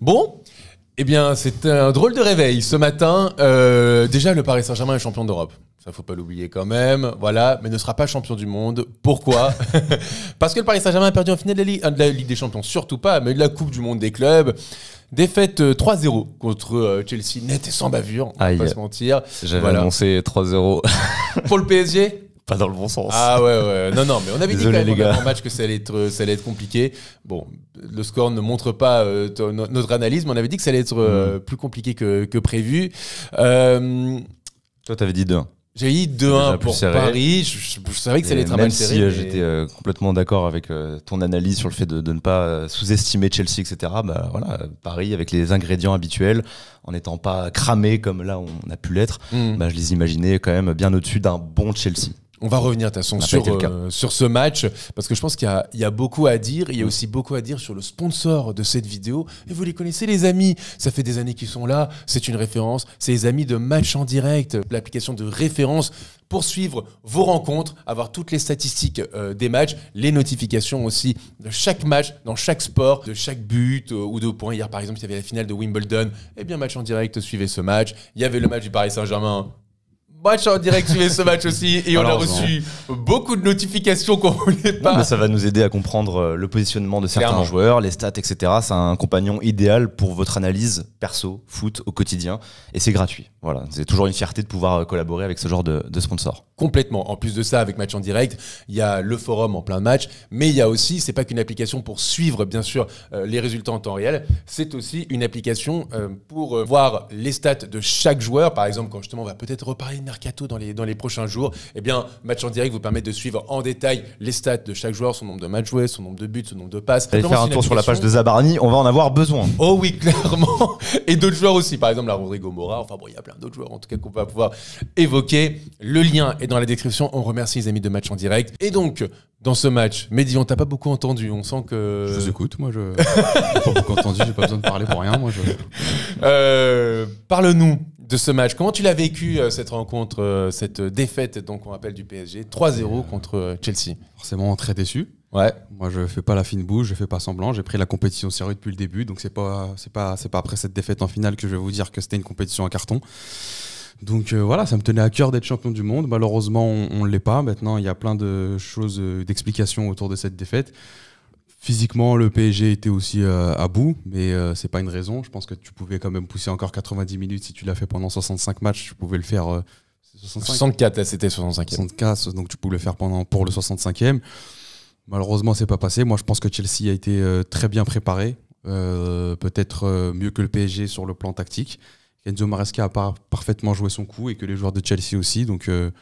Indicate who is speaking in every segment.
Speaker 1: Bon, eh bien, c'est un drôle de réveil ce matin. Déjà, le Paris Saint-Germain est champion d'Europe. Ça, faut pas l'oublier quand même. Voilà, mais ne sera pas champion du monde. Pourquoi? Parce que le Paris Saint-Germain a perdu en finale de la Ligue des Champions. Surtout pas, mais de la Coupe du Monde des clubs. Défaite 3-0 contre Chelsea, net et sans bavure, on va pas se mentir.
Speaker 2: J'avais annoncé 3-0.
Speaker 1: Pour le PSG?
Speaker 2: Pas dans le bon sens.
Speaker 1: Ah ouais. Non, mais on avait
Speaker 2: Désolé,
Speaker 1: dit quand même
Speaker 2: les gars.
Speaker 1: en match que ça allait être compliqué. Bon, le score ne montre pas notre analyse, mais on avait dit que ça allait être plus compliqué que prévu.
Speaker 2: Toi, t'avais dit 2-1.
Speaker 1: J'ai dit 2-1 pour Paris. Je savais que ça allait être un match serré.
Speaker 2: Même si j'étais complètement d'accord avec ton analyse sur le fait de ne pas sous-estimer Chelsea, etc. Bah voilà, Paris avec les ingrédients habituels, en n'étant pas cramé comme là on a pu l'être, bah, je les imaginais quand même bien au-dessus d'un bon Chelsea.
Speaker 1: On va revenir de toute façon sur ce match parce que je pense qu'il y a beaucoup à dire. Il y a aussi beaucoup à dire sur le sponsor de cette vidéo. Et vous les connaissez, les amis. Ça fait des années qu'ils sont là. C'est une référence. C'est les amis de Match en Direct, l'application de référence pour suivre vos rencontres, avoir toutes les statistiques des matchs, les notifications aussi de chaque match, dans chaque sport, de chaque but ou de points. Hier, par exemple, il y avait la finale de Wimbledon. Eh bien, Match en Direct suivait ce match. Il y avait le match du Paris Saint-Germain. Match en direct suivait ce match aussi et on a reçu beaucoup de notifications qu'on voulait pas.
Speaker 2: Non, mais ça va nous aider à comprendre le positionnement de certains joueurs, les stats, etc. C'est un compagnon idéal pour votre analyse perso, foot au quotidien et c'est gratuit. Voilà, c'est toujours une fierté de pouvoir collaborer avec ce genre de sponsor.
Speaker 1: Complètement. En plus de ça, avec Match en Direct, il y a le forum en plein match, mais il y a aussi, c'est pas qu'une application pour suivre bien sûr les résultats en temps réel, c'est aussi une application pour voir les stats de chaque joueur. Par exemple, quand justement on va peut-être reparler de mercato dans les prochains jours, eh bien Match en Direct vous permet de suivre en détail les stats de chaque joueur, son nombre de matchs joués, son nombre de buts, son nombre de passes.
Speaker 2: Allez faire un tour sur la page de Zabarni, on va en avoir besoin.
Speaker 1: Oh oui, clairement. Et d'autres joueurs aussi, par exemple la Rodrigo Mora, enfin bon, il y a plein d'autres joueurs en tout cas qu'on va pouvoir évoquer. Le lien est dans la description. On remercie les amis de Match en Direct. Et donc, dans ce match, Mehdi, on t'a pas beaucoup entendu. On sent que...
Speaker 3: Je vous écoute, moi j'ai pas beaucoup entendu, j'ai pas besoin de parler pour rien.
Speaker 1: Parle-nous de ce match. Comment tu l'as vécu, cette rencontre, cette défaite donc on appelle du PSG, 3-0 contre Chelsea?
Speaker 3: Forcément très déçu.
Speaker 1: Ouais.
Speaker 3: Moi je fais pas la fine bouche, je fais pas semblant. J'ai pris la compétition sérieux depuis le début, donc c'est pas après cette défaite en finale que je vais vous dire que c'était une compétition à carton. Donc voilà, ça me tenait à cœur d'être champion du monde. Malheureusement, on ne l'est pas. Maintenant, il y a plein de choses, d'explications autour de cette défaite. Physiquement, le PSG était aussi à bout, mais c'est pas une raison. Je pense que tu pouvais quand même pousser encore 90 minutes si tu l'as fait pendant 65 matchs. Tu pouvais le faire
Speaker 1: 64, là c'était 65e.
Speaker 3: 64, donc tu pouvais le faire pour le 65e. Malheureusement, c'est pas passé. Moi, je pense que Chelsea a été très bien préparé, peut-être mieux que le PSG sur le plan tactique. Enzo Maresca a parfaitement joué son coup et que les joueurs de Chelsea aussi. Donc, je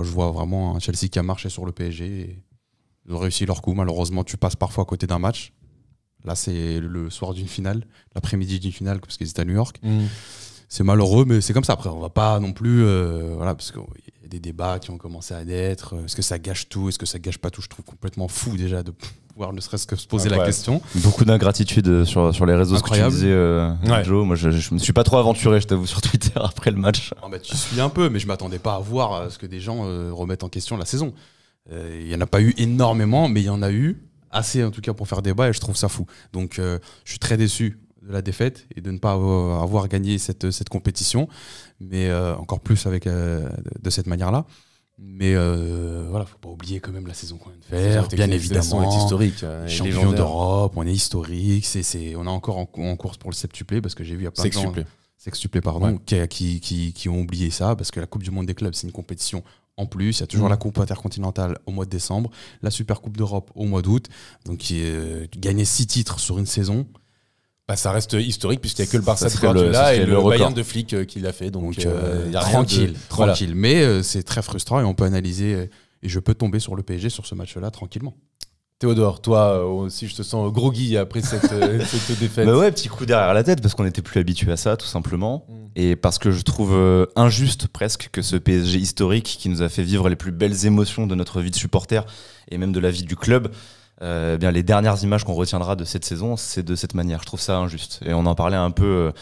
Speaker 3: vois vraiment un Chelsea qui a marché sur le PSG. Et ils ont réussi leur coup. Malheureusement, tu passes parfois à côté d'un match. Là, c'est le soir d'une finale, l'après-midi d'une finale, parce qu'ils étaient à New York. C'est malheureux, mais c'est comme ça. Après, on va pas non plus... parce qu'il y a des débats qui ont commencé à naître. Est-ce que ça gâche tout? Est-ce que ça gâche pas tout? Je trouve complètement fou déjà de pouvoir ne serait-ce que se poser la question.
Speaker 2: Beaucoup d'ingratitude sur les réseaux.
Speaker 3: Incroyable.
Speaker 2: Ce que tu disais, Joe. Moi, je me suis pas trop aventuré, je t'avoue, sur Twitter après le match.
Speaker 3: Tu suis un peu, mais je m'attendais pas à voir ce que des gens remettent en question la saison. Il y en a pas eu énormément, mais il y en a eu assez en tout cas pour faire débat et je trouve ça fou. Donc je suis très déçu de la défaite et de ne pas avoir gagné cette compétition, mais encore plus avec de cette manière-là. Mais voilà, faut pas oublier quand même la saison qu'on vient de faire. Bien évidemment,
Speaker 1: on est historique,
Speaker 3: champion d'Europe, on est historique. On est encore en course pour le septuplé parce que j'ai vu il y a plein de gens, sextuplé pardon, qui ont oublié ça parce que la Coupe du Monde des clubs c'est une compétition. En plus, il y a toujours la Coupe intercontinentale au mois de décembre, la Super Coupe d'Europe au mois d'août. Donc, gagner 6 titres sur une saison.
Speaker 1: Bah, ça reste historique puisqu'il n'y a que le Barça de Guardiola et le Bayern de Flick qui l'a fait. Donc,
Speaker 3: tranquille.
Speaker 1: Voilà.
Speaker 3: Mais c'est très frustrant et on peut analyser. Et je peux tomber sur le PSG sur ce match-là tranquillement.
Speaker 1: Théodore, toi aussi, je te sens groggy après cette défaite.
Speaker 2: Bah ouais, petit coup derrière la tête parce qu'on n'était plus habitué à ça, tout simplement. Et parce que je trouve injuste presque que ce PSG historique qui nous a fait vivre les plus belles émotions de notre vie de supporter et même de la vie du club, bien les dernières images qu'on retiendra de cette saison, c'est de cette manière. Je trouve ça injuste. Et on en parlait un peu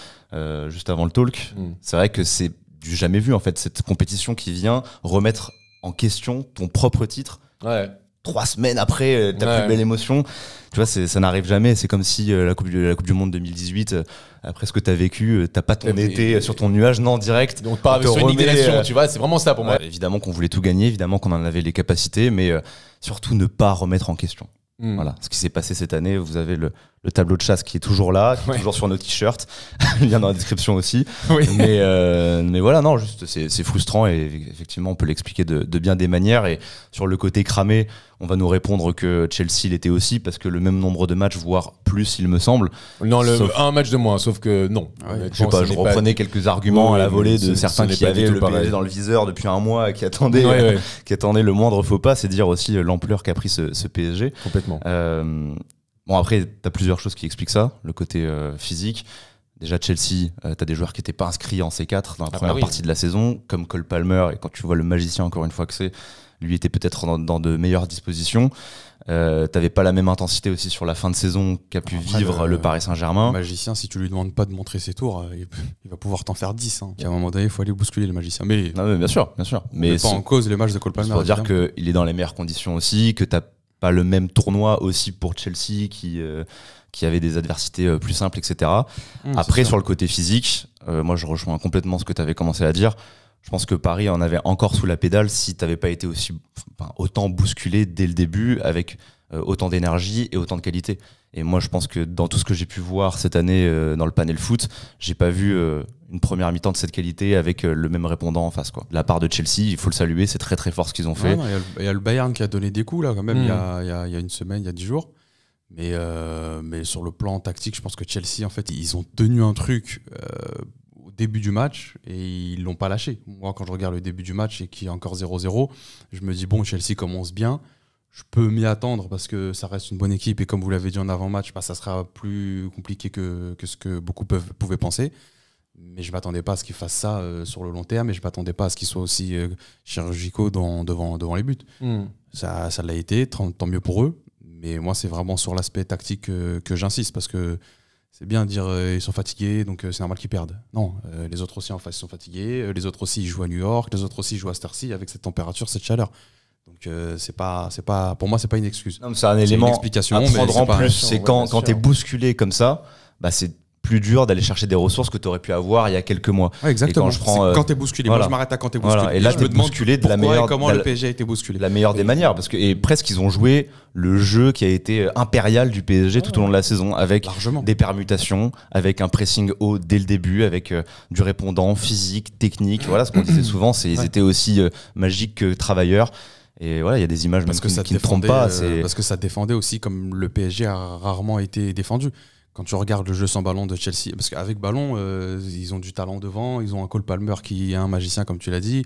Speaker 2: juste avant le talk. C'est vrai que c'est du jamais vu en fait, cette compétition qui vient remettre en question ton propre titre.
Speaker 1: Ouais.
Speaker 2: 3 semaines après ta plus belle émotion. Tu vois, ça n'arrive jamais. C'est comme si la coupe du Monde 2018, après ce que t'as vécu, t'as pas ton été sur ton nuage, non, direct.
Speaker 1: Donc pas sur une nation, tu vois, c'est vraiment ça pour moi.
Speaker 2: Évidemment qu'on voulait tout gagner, évidemment qu'on en avait les capacités, mais surtout ne pas remettre en question. Voilà, ce qui s'est passé cette année, vous avez le tableau de chasse qui est toujours là, qui est toujours sur nos t-shirts, il y en a dans la description aussi. Oui. Mais voilà, non, juste c'est frustrant et effectivement on peut l'expliquer de bien des manières. Et sur le côté cramé, on va nous répondre que Chelsea l'était aussi parce que le même nombre de matchs, voire plus, il me semble.
Speaker 1: Non, un match de moins, sauf que non.
Speaker 2: Ouais, je sais pas, je reprenais quelques arguments à la volée de certains qui avaient le PSG dans le viseur depuis un mois, qui attendaient le moindre faux pas. C'est dire aussi l'ampleur qu'a pris ce PSG.
Speaker 1: Complètement.
Speaker 2: Bon, après, t'as plusieurs choses qui expliquent ça. Le côté physique. Déjà, Chelsea, t'as des joueurs qui n'étaient pas inscrits en C4 dans la première partie de la saison, comme Cole Palmer. Et quand tu vois le magicien, encore une fois, que c'est, lui était peut-être dans de meilleures dispositions. T'avais pas la même intensité aussi sur la fin de saison qu'a pu vivre le Paris Saint-Germain.
Speaker 3: Le magicien, si tu lui demandes pas de montrer ses tours, il va pouvoir t'en faire 10. À un moment donné, il faut aller bousculer le magicien. Mais
Speaker 2: bien sûr.
Speaker 3: Mais pas en cause les matchs de Cole Palmer.
Speaker 2: Pour dire qu'il est dans les meilleures conditions aussi, que t'as pas le même tournoi aussi pour Chelsea qui avait des adversités plus simples, etc. Après, sur le côté physique, moi je rejoins complètement ce que tu avais commencé à dire. Je pense que Paris en avait encore sous la pédale si tu n'avais pas été autant bousculé dès le début avec autant d'énergie et autant de qualité. Et moi je pense que dans tout ce que j'ai pu voir cette année dans le panel foot, j'ai pas vu une première mi-temps de cette qualité avec le même répondant en face, quoi. De la part de Chelsea, il faut le saluer, c'est très très fort ce qu'ils ont fait.
Speaker 3: Il y a le Bayern qui a donné des coups là quand même il y a une semaine, il y a 10 jours. Mais sur le plan tactique, je pense que Chelsea, en fait, ils ont tenu un truc au début du match et ils l'ont pas lâché. Moi, quand je regarde le début du match et qu'il y a encore 0-0, je me dis, bon, Chelsea commence bien. Je peux m'y attendre parce que ça reste une bonne équipe et comme vous l'avez dit en avant-match, ça sera plus compliqué que ce que beaucoup pouvaient penser. Mais je ne m'attendais pas à ce qu'ils fassent ça sur le long terme et je ne m'attendais pas à ce qu'ils soient aussi chirurgicaux devant les buts. Ça l'a été, tant mieux pour eux. Mais moi, c'est vraiment sur l'aspect tactique que j'insiste parce que c'est bien de dire ils sont fatigués, donc c'est normal qu'ils perdent. Non, les autres aussi en face sont fatigués, les autres aussi ils jouent à New York, les autres aussi ils jouent à Starcy avec cette température, cette chaleur. Donc c'est pas, pour moi, c'est pas une excuse.
Speaker 2: Non, c'est un élément
Speaker 3: explication,
Speaker 2: à prendre en plus. C'est quand tu es bousculé comme ça, c'est plus dur d'aller chercher des ressources que tu aurais pu avoir il y a quelques mois.
Speaker 3: Ouais, exactement. Quand t'es bousculé. Voilà. Moi, je m'arrête à quand t'es bousculé.
Speaker 2: Voilà. Et là,
Speaker 3: je me demande
Speaker 2: bousculé de la meilleure.
Speaker 3: Comment le PSG a été bousculé.
Speaker 2: La meilleure des manières, parce que presque ils ont joué le jeu qui a été impérial du PSG tout au long de la saison, avec des permutations, avec un pressing haut dès le début, avec du répondant physique, technique. Voilà ce qu'on disait souvent, ils étaient aussi magiques que travailleurs. Et voilà, il y a des images même qui ne trompent pas.
Speaker 3: Parce que ça défendait aussi comme le PSG a rarement été défendu. Quand tu regardes le jeu sans ballon de Chelsea, parce qu'avec ballon, ils ont du talent devant, ils ont un Cole Palmer qui est un magicien, comme tu l'as dit,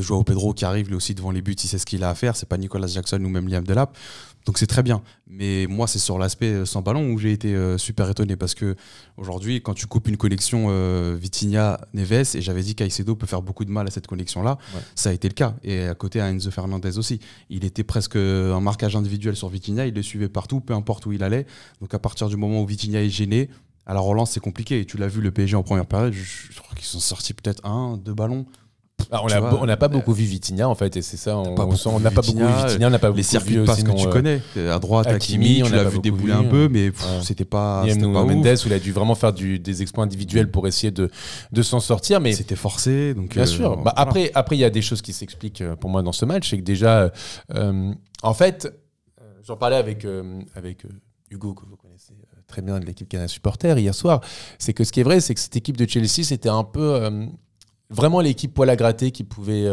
Speaker 3: Joao Pedro qui arrive lui aussi devant les buts, il sait ce qu'il a à faire, c'est pas Nicolas Jackson ou même Liam Delap, donc c'est très bien. Mais moi, c'est sur l'aspect sans ballon où j'ai été super étonné, parce que aujourd'hui, quand tu coupes une connexion Vitinha-Neves, et j'avais dit qu'Aicedo peut faire beaucoup de mal à cette connexion-là, ça a été le cas. Et à côté, à Enzo Fernandez aussi. Il était presque un marquage individuel sur Vitinha, il le suivait partout, peu importe où il allait. Donc à partir du moment où Vitinha est gêné, à la relance, c'est compliqué. Et tu l'as vu, le PSG en première période, je crois qu'ils sont sortis peut-être 1-2 ballons.
Speaker 1: On n'a pas beaucoup vu Vitinha en fait, et c'est ça, on n'a pas beaucoup vu Vitinha, on n'a pas beaucoup
Speaker 3: les circuits de passe que tu connais. À droite, Hakimi, tu l'as vu débouler un peu, mais c'était pas
Speaker 1: Mendes, où il a dû vraiment faire des exploits individuels pour essayer de s'en sortir, mais
Speaker 3: c'était forcé. Donc
Speaker 1: bien sûr. Voilà. Après, il y a des choses qui s'expliquent pour moi dans ce match, c'est que déjà, en fait, j'en parlais avec Hugo, que vous connaissez très bien, de l'équipe Canal Supporter hier soir. C'est que ce qui est vrai, c'est que cette équipe de Chelsea, c'était un peu vraiment l'équipe poil à gratter qui pouvait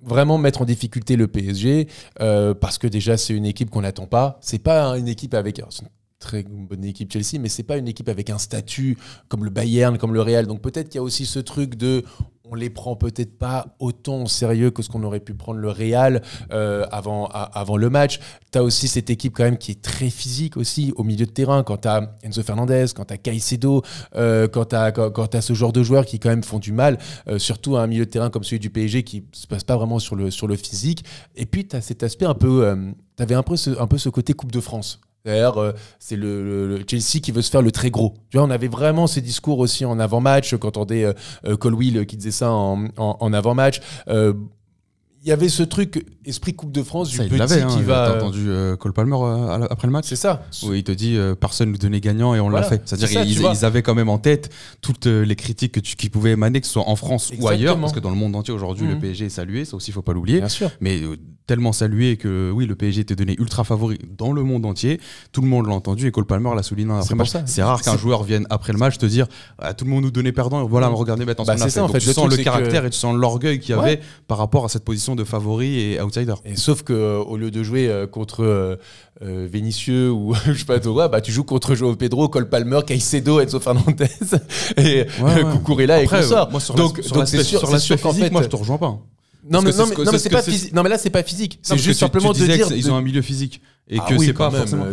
Speaker 1: vraiment mettre en difficulté le PSG, parce que déjà c'est une équipe qu'on n'attend pas. C'est pas une équipe avec c'est une très bonne équipe Chelsea, mais c'est pas une équipe avec un statut comme le Bayern, comme le Real. Donc peut-être qu'il y a aussi ce truc de on les prend peut-être pas autant au sérieux que ce qu'on aurait pu prendre le Real avant le match. Tu as aussi cette équipe quand même qui est très physique aussi au milieu de terrain, quand tu as Enzo Fernandez, quand tu as Caicedo, quand tu as ce genre de joueurs qui quand même font du mal, surtout à un milieu de terrain comme celui du PSG qui se passe pas vraiment sur le physique. Et puis tu as cet aspect un peu t'avais un peu ce côté Coupe de France. D'ailleurs, c'est le Chelsea qui veut se faire le très gros. Tu vois, on avait vraiment ces discours aussi en avant-match, quand on entendait Colwill qui disait ça en avant-match. il y avait ce truc esprit Coupe de France
Speaker 3: Ça,
Speaker 1: du
Speaker 3: il
Speaker 1: petit
Speaker 3: l'avait,
Speaker 1: qui va.
Speaker 3: T'as entendu Cole Palmer après le match?
Speaker 1: C'est ça.
Speaker 3: Où il te dit personne nous donnait gagnant et on l'a fait. C'est-à-dire ils avaient quand même en tête toutes les critiques qui pouvaient émaner, que ce soit en France ou ailleurs, parce que dans le monde entier aujourd'hui le PSG est salué, ça aussi il faut pas l'oublier.
Speaker 1: Bien sûr.
Speaker 3: Mais tellement salué que oui, le PSG était donné ultra favori dans le monde entier, tout le monde l'a entendu et Cole Palmer l'a souligné après match. C'est rare qu'un joueur vienne après le match te dire tout le monde nous donnait perdant, voilà, regardez maintenant ce qu'on a fait. Donc tu sens le caractère et tu sens l'orgueil qu'il y avait par rapport à cette position de favori et outsider.
Speaker 1: Et sauf que au lieu de jouer contre Vénitieux ou je sais pas toi, bah tu joues contre João Pedro, Cole Palmer, Caicedo, Enzo Fernandez et Cucurella et consorts.
Speaker 3: Donc c'est sûr qu'en fait, moi je te rejoins pas.
Speaker 1: Non mais c'est pas physique. Non mais là c'est pas physique. C'est juste simplement de dire
Speaker 3: qu'ils ont un milieu physique et que c'est pas forcément.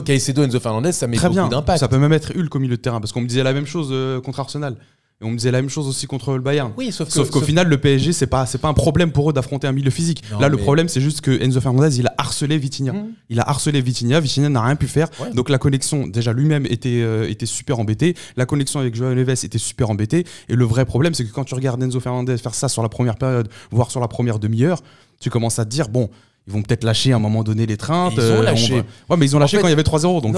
Speaker 1: Caicedo, Enzo Fernandez, ça met beaucoup d'impact.
Speaker 3: Ça peut même être Hulk au milieu de terrain parce qu'on me disait la même chose contre Arsenal. Et on me disait la même chose aussi contre le Bayern.
Speaker 1: Oui,
Speaker 3: sauf qu'au final, le PSG, c'est pas un problème pour eux d'affronter un milieu physique. Non, là, le problème, c'est juste que Enzo Fernandez, il a harcelé Vitinha. Il a harcelé Vitinha. Vitinha n'a rien pu faire. Ouais. Donc la connexion, déjà lui-même était super embêté. La connexion avec João Neves était super embêtée. Et le vrai problème, c'est que quand tu regardes Enzo Fernandez faire ça sur la première période, voire sur la première demi-heure, tu commences à te dire bon. Ils vont peut-être lâcher à un moment donné les treintes.
Speaker 1: Ils ont lâché.
Speaker 3: Ouais, mais ils ont lâché quand il y avait 3-0. Donc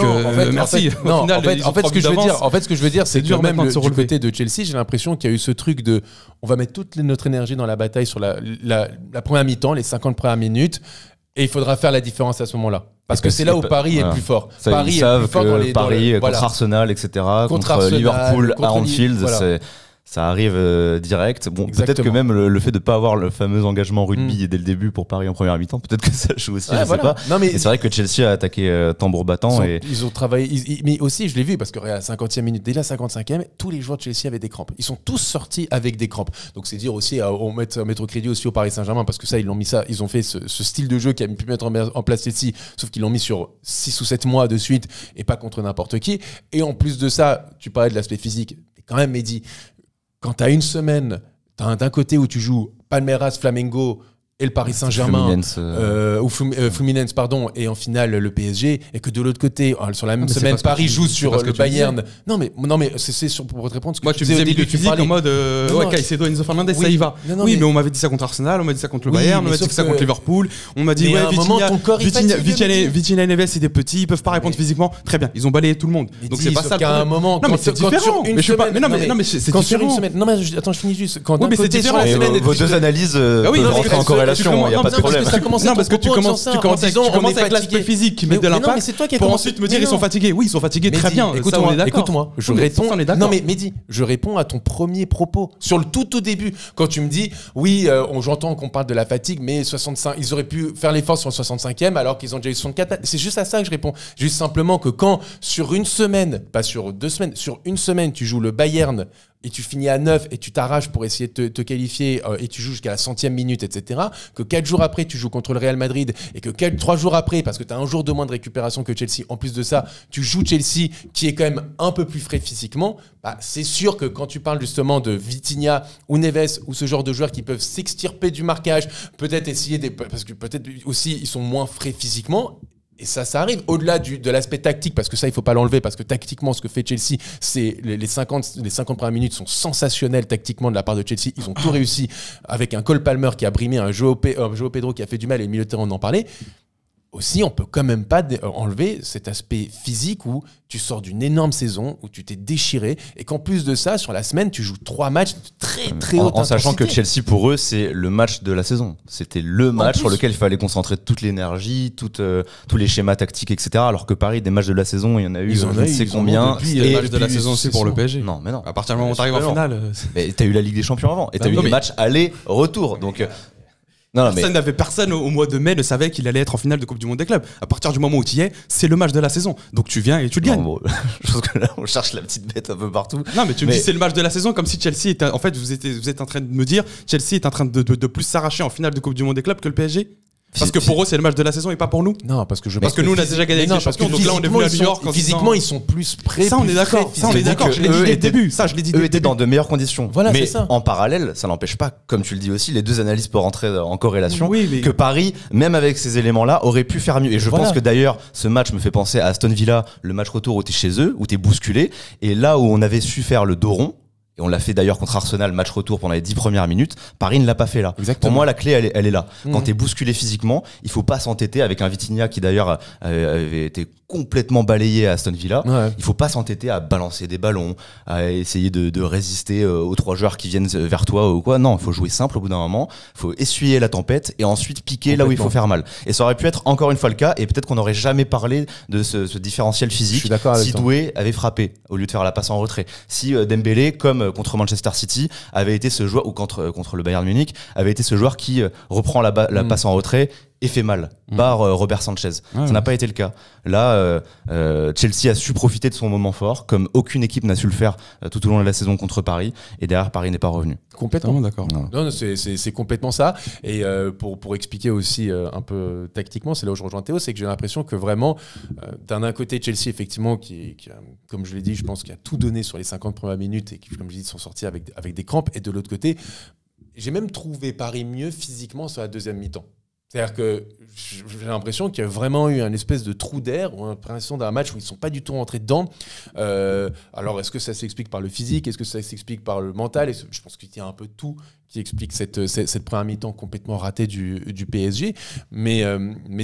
Speaker 3: merci.
Speaker 1: En fait, ce que je veux dire, c'est que même du côté de Chelsea, j'ai l'impression qu'il y a eu ce truc de, on va mettre toute notre énergie dans la bataille sur la première mi-temps, les 50 premières minutes, et il faudra faire la différence à ce moment-là. Parce que c'est là où Paris est le plus fort.
Speaker 2: Paris est le plus fort contre Arsenal, etc. Contre Liverpool, à Anfield, ça arrive direct. Bon, peut-être que même le fait de ne pas avoir le fameux engagement rugby dès le début pour Paris en première mi-temps, peut-être que ça joue aussi, je sais pas. Non, mais c'est vrai que Chelsea a attaqué tambour battant.
Speaker 1: Ils ont travaillé, mais aussi, je l'ai vu, parce que à la 50e minute, dès la 55e, tous les joueurs de Chelsea avaient des crampes. Ils sont tous sortis avec des crampes. Donc c'est dire aussi, on mettre au crédit aussi au Paris Saint-Germain, parce que ça, ils ont fait ce style de jeu qui a pu mettre en place Chelsea, sauf qu'ils l'ont mis sur 6 ou 7 mois de suite et pas contre n'importe qui. Et en plus de ça, tu parlais de l'aspect physique. Mais quand même, Mehdi, quand tu as une semaine, tu as d'un côté où tu joues Palmeiras, Flamengo et le Paris Saint-Germain, ou Fluminense, pardon, et en finale le PSG, et que de l'autre côté, sur la même semaine, Paris joue sur le Bayern. Non mais c'est pour te répondre ce que
Speaker 3: moi, tu disais milieu physique en mode Caicedo, Enzo Fernandez, ça y va. Oui, mais on m'avait dit ça contre Arsenal, on m'a dit ça contre le Bayern, on m'a dit ça contre Liverpool, on m'a dit Vitinha et Neves, c'est des petits, ils peuvent pas répondre physiquement. Très bien, ils ont balayé tout le monde.
Speaker 1: Donc c'est pas ça. Qu'à un moment, quand c'est différent.
Speaker 3: Non mais c'est différent.
Speaker 1: Non mais attends, je finis juste.
Speaker 3: Oui, mais c'est différent.
Speaker 2: Vos deux analyses peuvent rentrer en corrélation. Il n'y a pas de problème.
Speaker 3: Non, parce que tu commences avec l'aspect physique qui met de l'impact pour ensuite me dire ils sont fatigués. Oui, ils sont fatigués, très bien.
Speaker 1: Écoute-moi, je réponds. Non, mais Mehdi, je réponds à ton premier propos. Sur le tout au début, quand tu me dis, oui, j'entends qu'on parle de la fatigue, mais 65, ils auraient pu faire l'effort sur le 65e alors qu'ils ont déjà eu 64. C'est juste à ça que je réponds. Juste simplement que quand, sur une semaine, pas sur 2 semaines, sur une semaine, tu joues le Bayern et tu finis à 9 et tu t'arraches pour essayer de te qualifier et tu joues jusqu'à la 100e minute, etc., que 4 jours après, tu joues contre le Real Madrid et que 3 jours après, parce que tu as un jour de moins de récupération que Chelsea, en plus de ça, tu joues Chelsea qui est quand même un peu plus frais physiquement, bah, c'est sûr que quand tu parles justement de Vitinha ou Neves ou ce genre de joueurs qui peuvent s'extirper du marquage, peut-être essayer parce que peut-être aussi ils sont moins frais physiquement. Et ça arrive au-delà de l'aspect tactique, parce que ça, il ne faut pas l'enlever, parce que tactiquement, ce que fait Chelsea, c'est les 50 premières minutes sont sensationnelles tactiquement de la part de Chelsea. Ils ont tout réussi avec un Cole Palmer qui a brimé, un João Pedro qui a fait du mal, et le milieu de terrain, on en parlait. Aussi, on peut quand même pas enlever cet aspect physique où tu sors d'une énorme saison, où tu t'es déchiré, et qu'en plus de ça, sur la semaine, tu joues 3 matchs de très très haute intensité.
Speaker 2: En sachant que Chelsea, pour eux, c'est le match de la saison. C'était le match sur lequel il fallait concentrer toute l'énergie, tous les schémas tactiques, etc. Alors que Paris, des matchs de la saison, il y en a eu, je ne sais combien.
Speaker 3: Et les matchs de la saison aussi pour le PSG.
Speaker 2: Non, mais non.
Speaker 3: À partir du moment où tu arrives en finale.
Speaker 2: Mais tu as eu la Ligue des Champions avant, et tu as eu des matchs aller-retour. Donc.
Speaker 3: Personne au mois de mai ne savait qu'il allait être en finale de Coupe du Monde des clubs. À partir du moment où tu y es, c'est le match de la saison. Donc tu viens et tu le gagnes.
Speaker 2: Bon, je pense que là, on cherche la petite bête un peu partout.
Speaker 3: Non, mais tu me dis c'est le match de la saison, comme si Chelsea était. En fait, vous êtes en train de me dire Chelsea est en train de plus s'arracher en finale de Coupe du Monde des clubs que le PSG. Parce que pour eux, c'est le match de la saison et pas pour nous.
Speaker 1: Non, parce que
Speaker 3: nous, on a déjà gagné avec les champions. Donc là, on est venu à New York.
Speaker 1: Physiquement, ils sont plus prêts.
Speaker 3: Ça, on est d'accord. Je l'ai dit dès le début.
Speaker 2: Eux étaient dans de meilleures conditions. Voilà, mais en parallèle, ça n'empêche pas, comme tu le dis aussi, les deux analyses peuvent rentrer en corrélation. Que Paris, même avec ces éléments-là, aurait pu faire mieux. Et je pense que d'ailleurs, ce match me fait penser à Aston Villa, le match retour où t'es chez eux, où t'es bousculé. Et là où on avait su faire le dos rond, Et on l'a fait d'ailleurs contre Arsenal, match retour pendant les 10 premières minutes. Paris ne l'a pas fait là.
Speaker 1: Exactement.
Speaker 2: Pour moi, la clé, elle est là. Quand t'es bousculé physiquement, il faut pas s'entêter avec un Vitinha qui d'ailleurs avait été complètement balayé à Aston Villa.
Speaker 1: Ouais.
Speaker 2: Il faut pas s'entêter à balancer des ballons, à essayer de résister aux 3 joueurs qui viennent vers toi ou quoi. Non, il faut jouer simple au bout d'un moment. Il faut essuyer la tempête et ensuite piquer là où il faut faire mal. Et ça aurait pu être encore une fois le cas. Et peut-être qu'on n'aurait jamais parlé de ce différentiel physique si Doué avait frappé au lieu de faire la passe en retrait. Si Dembélé, comme contre Manchester City, avait été ce joueur, ou contre le Bayern Munich, avait été ce joueur qui reprend la passe en retrait et fait mal par Robert Sanchez. Ça n'a pas été le cas. Là, Chelsea a su profiter de son moment fort, comme aucune équipe n'a su le faire tout au long de la saison contre Paris. Et derrière, Paris n'est pas revenu.
Speaker 1: Complètement.
Speaker 3: D'accord.
Speaker 1: Non, c'est complètement ça. Et pour expliquer aussi un peu tactiquement, c'est là où je rejoins Théo, c'est que j'ai l'impression que vraiment, d'un côté, Chelsea, effectivement, qui a, comme je l'ai dit, je pense qu'il a tout donné sur les 50 premières minutes et qui, comme je l'ai dit, sont sortis avec des crampes. Et de l'autre côté, j'ai même trouvé Paris mieux physiquement sur la deuxième mi-temps. C'est-à-dire que j'ai l'impression qu'il y a vraiment eu un espèce de trou d'air, ou l'impression d'un match où ils ne sont pas du tout rentrés dedans. Alors, est-ce que ça s'explique par le physique? Est-ce que ça s'explique par le mental? Je pense qu'il y a un peu tout qui explique cette première mi-temps complètement ratée du PSG. Mais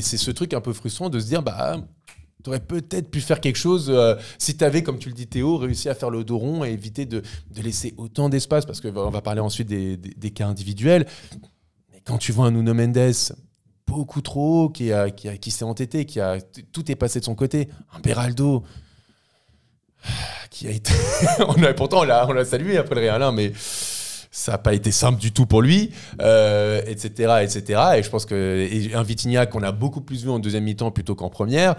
Speaker 1: c'est ce truc un peu frustrant de se dire, tu aurais peut-être pu faire quelque chose si tu avais, comme tu le dis Théo, réussi à faire le dos rond et éviter de laisser autant d'espace, parce qu'on va parler ensuite des cas individuels. Mais quand tu vois un Nuno Mendes beaucoup trop haut, qui s'est entêté, tout est passé de son côté, un Beraldo qui a été... pourtant on l'a salué après le Real, hein, mais ça n'a pas été simple du tout pour lui, etc. Et je pense un Vitinha qu'on a beaucoup plus vu en deuxième mi-temps plutôt qu'en première.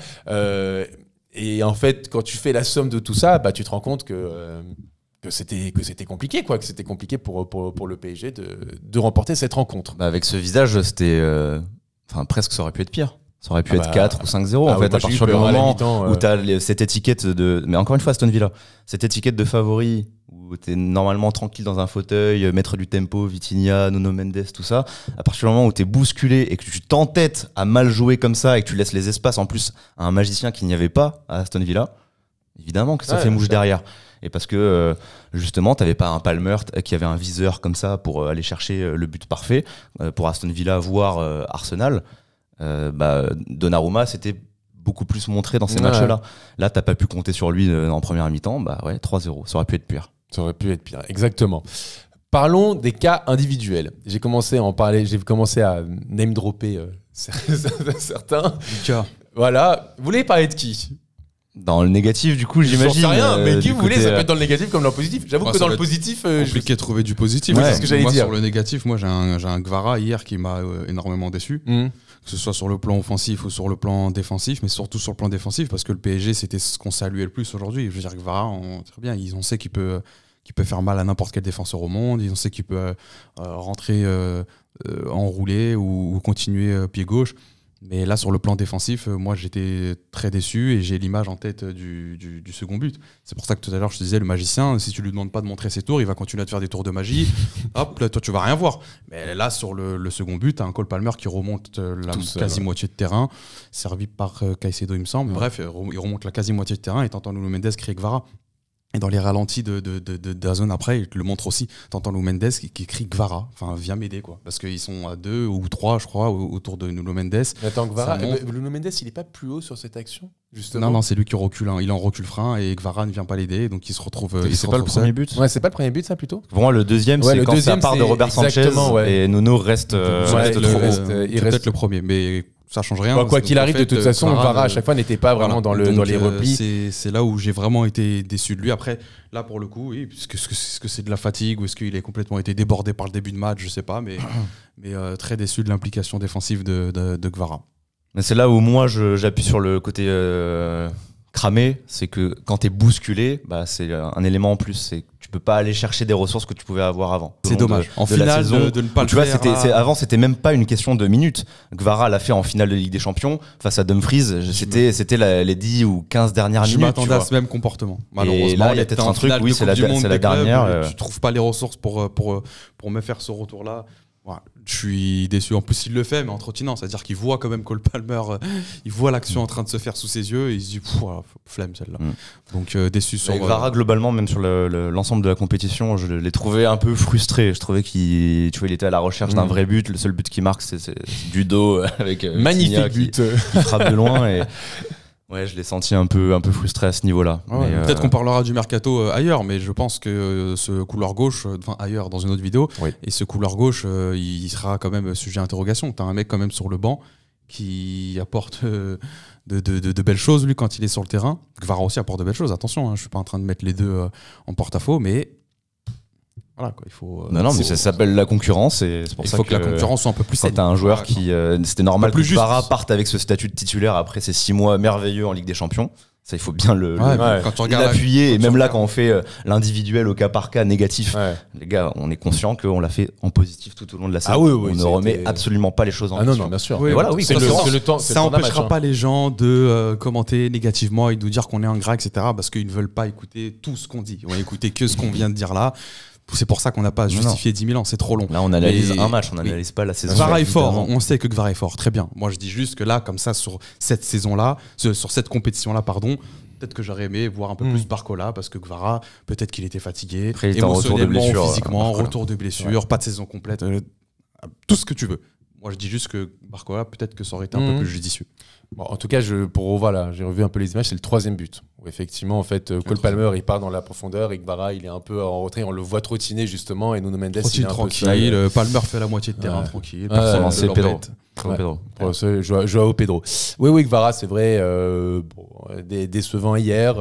Speaker 1: Et en fait, quand tu fais la somme de tout ça, tu te rends compte que c'était compliqué, quoi, que c'était compliqué pour le PSG de remporter cette rencontre.
Speaker 2: Avec ce visage, c'était... presque, ça aurait pu être pire. Ça aurait pu être 4 ou 5-0 en fait, à partir du moment où tu as cette étiquette de... Mais encore une fois, Aston Villa, cette étiquette de favori, où tu es normalement tranquille dans un fauteuil, maître du tempo, Vitinha, Nuno Mendes, tout ça, à partir du moment où tu es bousculé et que tu t'entêtes à mal jouer comme ça et que tu laisses les espaces en plus à un magicien qu'il n'y avait pas à Aston Villa, évidemment que ça fait mouche derrière. Et parce que justement, tu n'avais pas un Palmer qui avait un viseur comme ça pour aller chercher le but parfait. Pour Aston Villa, voire Arsenal, Donnarumma s'était beaucoup plus montré dans ces matchs-là. Là, tu n'as pas pu compter sur lui en première mi-temps. 3-0, ça aurait pu être pire.
Speaker 1: Ça aurait pu être pire, exactement. Parlons des cas individuels. J'ai commencé à en parler, j'ai commencé à name-dropper certains. Voilà. Vous voulez parler de qui ?
Speaker 2: Dans le négatif, du coup, j'imagine.
Speaker 1: J'en sais rien, mais qui vous voulez, ça peut être dans le négatif comme dans le positif. J'avoue que dans le positif.
Speaker 3: Compliqué de trouver du positif.
Speaker 1: C'est ce que j'allais dire.
Speaker 3: Sur le négatif, moi, j'ai un Gvara hier qui m'a énormément déçu. Que ce soit sur le plan offensif ou sur le plan défensif, mais surtout sur le plan défensif, parce que le PSG, c'était ce qu'on saluait le plus aujourd'hui. Je veux dire, Gvara, très bien, on sait qu'il peut faire mal à n'importe quel défenseur au monde. On sait qu'il peut rentrer enroulé ou continuer pied gauche. Mais là, sur le plan défensif, moi, j'étais très déçu et j'ai l'image en tête du second but. C'est pour ça que tout à l'heure, je te disais, le magicien, si tu lui demandes pas de montrer ses tours, il va continuer à te faire des tours de magie. Hop, là, toi, tu vas rien voir. Mais là, sur le second but, t'as un Cole Palmer qui remonte la quasi-moitié de terrain, servi par Caicedo, il me semble. Bref, il remonte la quasi-moitié de terrain et t'entends Nuno Mendes crier Gvara. Et dans les ralentis de DAZN après, il te le montre aussi. T'entends Nuno Mendes qui crie Gvara. Enfin, viens m'aider, quoi. Parce qu'ils sont à 2 ou 3, je crois, autour de Nuno Mendes.
Speaker 1: Attends, Gvara, Nuno Mendes, il est pas plus haut sur cette action, justement?
Speaker 3: Non, c'est lui qui recule. Il en recule frein et Gvara ne vient pas l'aider. Donc il se retrouve.
Speaker 2: C'est pas le premier but?
Speaker 1: Ouais, c'est pas le premier but, ça, plutôt?
Speaker 2: Pour moi, le deuxième, c'est quand ça part de Robert Sanchez et Nuno reste trop haut.
Speaker 3: Il reste peut-être le premier, mais ça change rien.
Speaker 1: Quoi qu'il arrive, de toute façon, Gvara à chaque fois n'était pas vraiment dans les replis.
Speaker 3: C'est là où j'ai vraiment été déçu de lui. Après, là pour le coup, oui, est-ce que c'est de la fatigue ou est-ce qu'il a complètement été débordé par le début de match, je sais pas, mais très déçu de l'implication défensive de Gvara.
Speaker 2: Mais c'est là où moi j'appuie sur le côté cramé, c'est que quand t'es bousculé, c'est un élément en plus, c'est que tu peux pas aller chercher des ressources que tu pouvais avoir avant.
Speaker 3: C'est dommage. En finale, de ne pas le faire.
Speaker 2: Tu vois, avant, c'était même pas une question de minutes. Gvara l'a fait en finale de Ligue des Champions face à Dumfries. C'était les 10 ou 15 dernières minutes.
Speaker 3: Je m'attendais à ce même comportement. Malheureusement,
Speaker 2: et là, il y a peut-être un truc, oui, c'est la dernière.
Speaker 3: Tu trouves pas les ressources pour me faire ce retour-là. Ouais, je suis déçu. En plus, il le fait, mais en trottinant. C'est-à-dire qu'il voit quand même Cole Palmer, il voit l'action en train de se faire sous ses yeux et il se dit, flemme celle-là. Donc, déçu sur.
Speaker 2: Vara, globalement, même sur l'ensemble de la compétition, je l'ai trouvé un peu frustré. Je trouvais il était à la recherche d'un vrai but. Le seul but qu'il marque, c'est du dos avec
Speaker 1: magnifique but
Speaker 2: qui frappe de loin. Et ouais, je l'ai senti un peu frustré à ce niveau-là.
Speaker 3: Ouais, peut-être qu'on parlera du mercato ailleurs, mais je pense que ce couloir gauche, ailleurs dans une autre vidéo, et ce couloir gauche, il sera quand même sujet à interrogation. T'as un mec quand même sur le banc qui apporte de belles choses lui quand il est sur le terrain. Gvara aussi apporte de belles choses. Attention, je suis pas en train de mettre les deux en porte-à-faux, mais voilà, quoi, il faut.
Speaker 2: Non, mais ça s'appelle la concurrence et c'est pour ça
Speaker 3: que la concurrence soit un peu plus saine.
Speaker 2: Quand t'as un joueur qui, c'était normal que Gvara parte avec ce statut de titulaire après ces 6 mois merveilleux en Ligue des Champions. Ça, il faut bien l'appuyer. Et même là, quand on fait l'individuel au cas par cas négatif, les gars, on est conscient qu'on l'a fait en positif tout au long de la saison.
Speaker 1: On
Speaker 2: ne remet absolument pas les choses en question.
Speaker 1: Non, bien sûr.
Speaker 3: C'est le temps. Ça n'empêchera pas les gens de commenter négativement et de nous dire qu'on est ingrat, etc. Parce qu'ils ne veulent pas écouter tout ce qu'on dit. Ils vont écouter que ce qu'on vient de dire là. C'est pour ça qu'on n'a pas justifié 10 000 ans, c'est trop long.
Speaker 2: Là, on analyse un match, on n'analyse pas la saison.
Speaker 3: Gvara est fort, on sait que Gvara est fort, très bien. Moi, je dis juste que là, comme ça, sur cette saison-là, sur cette compétition-là, pardon, peut-être que j'aurais aimé voir un peu plus Barcola, parce que Gvara, peut-être qu'il était fatigué, émotionnellement, physiquement, retour de blessure, pas de saison complète, tout ce que tu veux. Moi, je dis juste que Barcola, peut-être que ça aurait été un peu plus judicieux.
Speaker 1: Bon, en tout cas, j'ai revu un peu les images, c'est le 3e but. Où effectivement, en fait, Cole Palmer, il part dans la profondeur et Gvara, il est un peu en retrait. On le voit trottiner justement et Nuno Mendes, il est un
Speaker 3: tranquille. Palmer fait la moitié de terrain tranquille.
Speaker 2: C'est Pedro.
Speaker 1: Joao Pedro. Oui, Gvara, c'est vrai, décevant hier,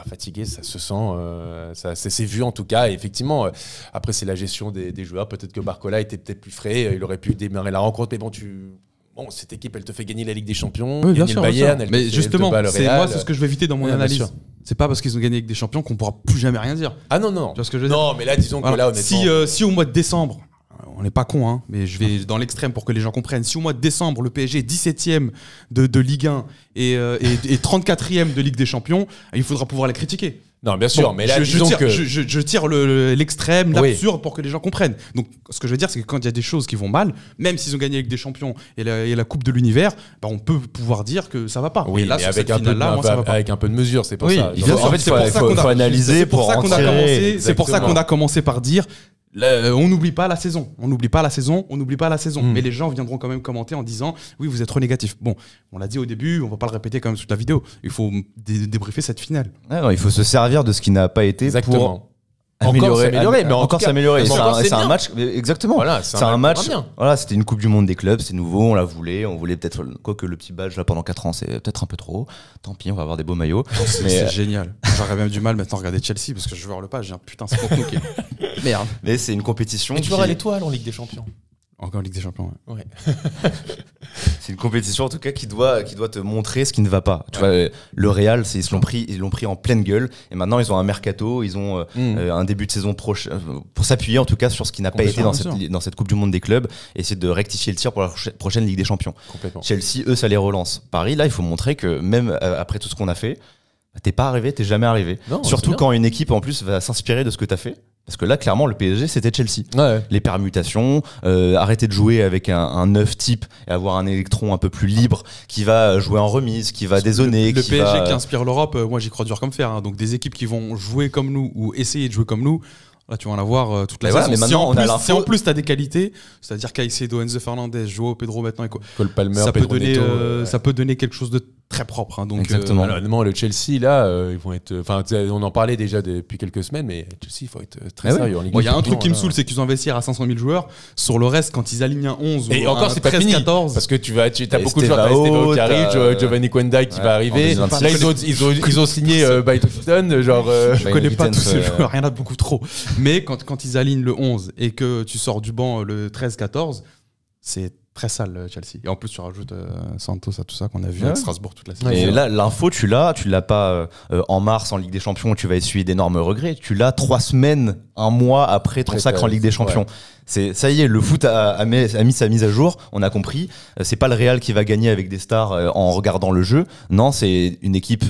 Speaker 1: fatigué, ça se sent, c'est vu en tout cas. Et effectivement, après, c'est la gestion des joueurs. Peut-être que Barcola était peut-être plus frais, il aurait pu démarrer la rencontre, mais bon, cette équipe, elle te fait gagner la Ligue des Champions, gagner le Bayern,
Speaker 3: mais justement, c'est ce que je vais éviter dans mon analyse. C'est pas parce qu'ils ont gagné la Ligue des Champions qu'on pourra plus jamais rien dire.
Speaker 1: Ah non.
Speaker 3: Tu vois ce que je veux dire ?
Speaker 1: Non, mais là, disons que là, honnêtement...
Speaker 3: Si au mois de décembre, on n'est pas con, hein, mais je vais dans l'extrême pour que les gens comprennent. Si au mois de décembre, le PSG est 17e de Ligue 1 et 34e de Ligue des Champions, il faudra pouvoir les critiquer.
Speaker 1: Non, bien sûr, mais là,
Speaker 3: je tire l'extrême, l'absurde pour que les gens comprennent. Donc, ce que je veux dire, c'est que quand il y a des choses qui vont mal, même s'ils ont gagné avec des champions et la Coupe de l'Univers, on peut pouvoir dire que ça va pas.
Speaker 1: Oui, là, mais avec un peu de mesure, c'est pour ça.
Speaker 2: En fait, il faut analyser pour en tirer.
Speaker 3: C'est pour ça qu'on a commencé par dire. On n'oublie pas la saison, mais les gens viendront quand même commenter en disant oui, vous êtes trop négatif. Bon, on l'a dit au début, on va pas le répéter quand même toute la vidéo. Il faut débriefer cette finale.
Speaker 2: Il faut se servir de ce qui n'a pas été pour
Speaker 1: encore s'améliorer.
Speaker 2: C'est un match, exactement.
Speaker 1: Voilà,
Speaker 2: c'est un match. Voilà, c'était une Coupe du Monde des clubs, c'est nouveau, on voulait peut-être, quoique le petit badge là pendant 4 ans, c'est peut-être un peu trop. Tant pis, on va avoir des beaux maillots.
Speaker 3: C'est génial. J'aurais même du mal maintenant à regarder Chelsea parce que je veux voir le page. Putain, c'est trop compliqué. Merde.
Speaker 2: Mais c'est une compétition.
Speaker 1: Mais tu auras l'étoile en Ligue des Champions.
Speaker 3: Encore en Ligue des Champions,
Speaker 1: ouais.
Speaker 2: C'est une compétition en tout cas qui doit te montrer ce qui ne va pas. Tu vois, le Real, ils l'ont pris en pleine gueule et maintenant ils ont un mercato, ils ont un début de saison prochain pour s'appuyer en tout cas sur ce qui n'a pas été dans cette Coupe du Monde des clubs et essayer de rectifier le tir pour la prochaine Ligue des Champions. Chelsea, eux, ça les relance. Paris, là, il faut montrer que même après tout ce qu'on a fait, t'es pas arrivé, t'es jamais arrivé. Non, surtout quand une équipe en plus va s'inspirer de ce que t'as fait. Parce que là, clairement, le PSG, c'était Chelsea.
Speaker 1: Ouais.
Speaker 2: Les permutations, arrêter de jouer avec un 9 type et avoir un électron un peu plus libre qui va jouer en remise, qui va dézonner.
Speaker 3: Le PSG qui inspire l'Europe, moi j'y crois dur comme fer. Hein. Donc des équipes qui vont jouer comme nous ou essayer de jouer comme nous, là tu vas en avoir toute la saison.
Speaker 2: Mais maintenant,
Speaker 3: si en plus tu as des qualités, c'est-à-dire Caicedo, Enzo Fernandez, Joao Pedro maintenant et quoi,
Speaker 1: Cole Palmer,
Speaker 3: ça peut donner quelque chose de très propre. Hein, donc,
Speaker 2: exactement.
Speaker 1: Alors, le Chelsea, là, ils vont être. Enfin, on en parlait déjà depuis quelques semaines, mais Chelsea, il faut être très sérieux.
Speaker 3: Il y a un truc qui me saoule, c'est qu'ils ont investi à 500 000 joueurs. Sur le rest, quand ils alignent un 11
Speaker 1: et
Speaker 3: ou
Speaker 1: encore,
Speaker 3: un
Speaker 1: c'est pas
Speaker 3: 13,
Speaker 1: fini.
Speaker 3: 14.
Speaker 1: Parce que tu as beaucoup de joueurs. T'as Estevao qui arrive, Giovanni Quenda qui va arriver. Là, ils ont signé Byton.
Speaker 3: Je connais pas tous ces joueurs, il y en a beaucoup trop. Mais quand ils alignent le 11 et que tu sors du banc le 13-14, c'est très sale Chelsea. Et en plus tu rajoutes Santos à tout ça qu'on a vu à Strasbourg toute la saison.
Speaker 2: Et là l'info tu l'as pas en mars en Ligue des Champions où tu vas essuyer d'énormes regrets, tu l'as 3 semaines, 1 mois après ton sacre en Ligue des Champions. Ça y est, le foot a mis sa mise à jour, on a compris, c'est pas le Real qui va gagner avec des stars en regardant le jeu, non, c'est une équipe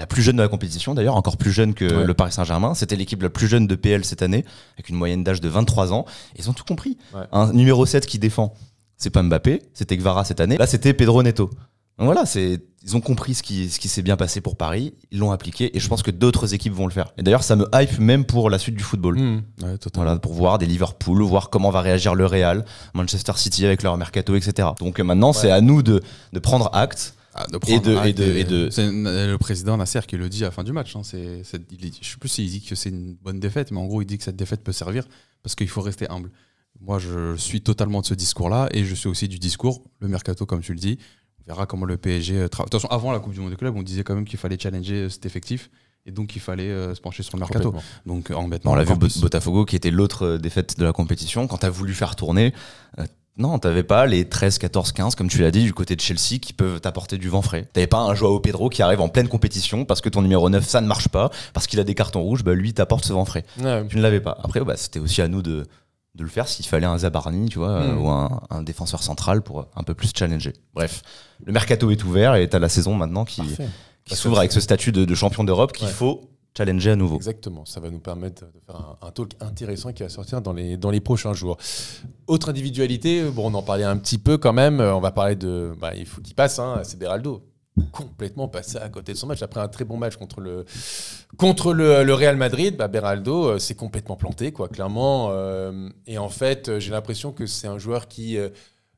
Speaker 2: la plus jeune de la compétition d'ailleurs, encore plus jeune que le Paris Saint-Germain. C'était l'équipe la plus jeune de PL cette année, avec une moyenne d'âge de 23 ans. Et ils ont tout compris. Un numéro 7 qui défend, c'est pas Mbappé, c'était Kvara cette année. Là, c'était Pedro Neto. Donc voilà, ils ont compris ce qui s'est bien passé pour Paris, ils l'ont appliqué et je pense que d'autres équipes vont le faire. Et d'ailleurs, ça me hype même pour la suite du football.
Speaker 3: Ouais,
Speaker 2: voilà, pour voir des Liverpool, voir comment va réagir le Real, Manchester City avec leur mercato, etc. Donc maintenant, c'est à nous de prendre acte.
Speaker 3: C'est le président Nasser qui le dit à la fin du match. Je sais plus s'il dit que c'est une bonne défaite, mais en gros, il dit que cette défaite peut servir parce qu'il faut rester humble. Moi, je suis totalement de ce discours-là et je suis aussi du discours, le mercato, comme tu le dis. On verra comment le PSG travaille. De toute façon, avant la Coupe du Monde des clubs, on disait quand même qu'il fallait challenger cet effectif et donc il fallait se pencher sur le mercato. Donc, on l'a vu
Speaker 2: Botafogo, qui était l'autre défaite de la compétition, quand tu as voulu faire tourner. Non, t'avais pas les 13, 14, 15, comme tu l'as dit, du côté de Chelsea, qui peuvent t'apporter du vent frais. T'avais pas un Joao Pedro qui arrive en pleine compétition parce que ton numéro 9, ça ne marche pas, parce qu'il a des cartons rouges, bah lui, il t'apporte ce vent frais. Ouais. Tu ne l'avais pas. Après, c'était aussi à nous de le faire s'il fallait un Zabarni, tu vois, ou un défenseur central pour un peu plus challenger. Bref, le mercato est ouvert et t'as la saison maintenant qui s'ouvre avec ce statut de champion d'Europe qu'il faut challenger à nouveau.
Speaker 1: Exactement, ça va nous permettre de faire un talk intéressant qui va sortir dans les prochains jours. Autre individualité, on en parlait un petit peu quand même, on va parler de... il faut qu'il passe, c'est Beraldo. Complètement passé à côté de son match. Après un très bon match contre le Real Madrid, Beraldo s'est complètement planté, clairement. Et en fait, j'ai l'impression que c'est un joueur qui,